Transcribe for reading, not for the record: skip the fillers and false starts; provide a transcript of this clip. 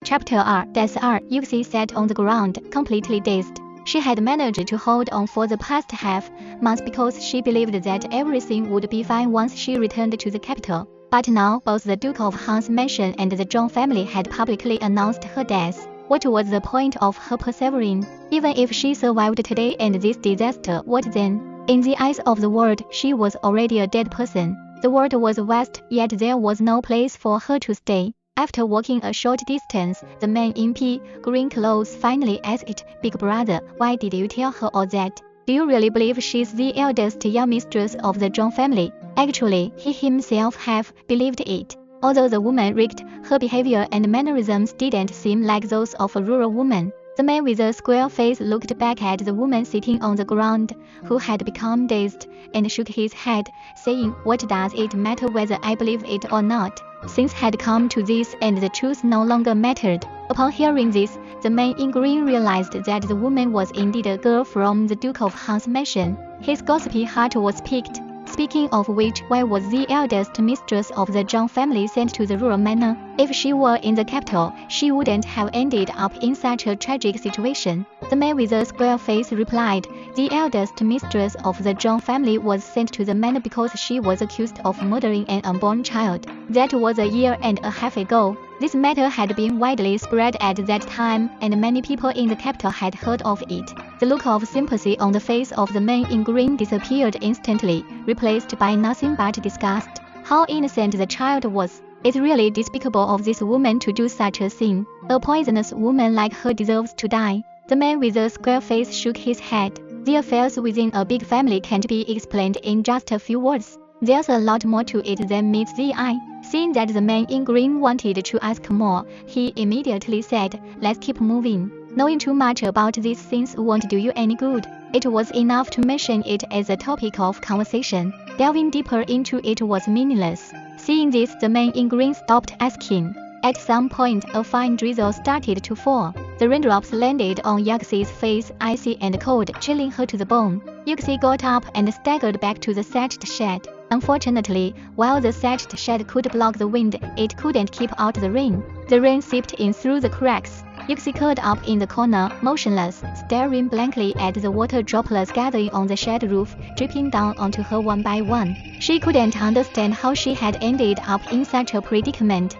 Chapter R. Death R. Yuxi sat on the ground, completely dazed. She had managed to hold on for the past half-month because she believed that everything would be fine once she returned to the capital. But now, both the Duke of Han's mansion and the Zhong family had publicly announced her death. What was the point of her persevering? Even if she survived today and this disaster, what then? In the eyes of the world, she was already a dead person. The world was vast, yet there was no place for her to stay. After walking a short distance, the man in pea green clothes finally asked, "Big brother, why did you tell her all that? Do you really believe she's the eldest young mistress of the Zhong family?" Actually, he himself have believed it. Although the woman rigged, her behavior and mannerisms didn't seem like those of a rural woman. The man with a square face looked back at the woman sitting on the ground, who had become dazed, and shook his head, saying, "What does it matter whether I believe it or not? Things had come to this and the truth no longer mattered." Upon hearing this, the man in green realized that the woman was indeed a girl from the Duke of Han's mansion. His gossipy heart was piqued. Speaking of which, why was the eldest mistress of the Zhang family sent to the rural manor? If she were in the capital, she wouldn't have ended up in such a tragic situation. The man with the square face replied, "The eldest mistress of the Zhang family was sent to the manor because she was accused of murdering an unborn child. That was a year and a half ago. This matter had been widely spread at that time, and many people in the capital had heard of it." The look of sympathy on the face of the man in green disappeared instantly, replaced by nothing but disgust. How innocent the child was! It's really despicable of this woman to do such a thing. A poisonous woman like her deserves to die. The man with the square face shook his head. The affairs within a big family can't be explained in just a few words. There's a lot more to it than meets the eye. Seeing that the man in green wanted to ask more, he immediately said, "Let's keep moving. Knowing too much about these things won't do you any good." It was enough to mention it as a topic of conversation. Delving deeper into it was meaningless. Seeing this, the man in green stopped asking. At some point, a fine drizzle started to fall. The raindrops landed on Yuxi's face, icy and cold, chilling her to the bone. Yuxi got up and staggered back to the thatched shed. Unfortunately, while the thatched shed could block the wind, it couldn't keep out the rain. The rain seeped in through the cracks. Yuxi curled up in the corner, motionless, staring blankly at the water droplets gathering on the shed roof, dripping down onto her one by one. She couldn't understand how she had ended up in such a predicament.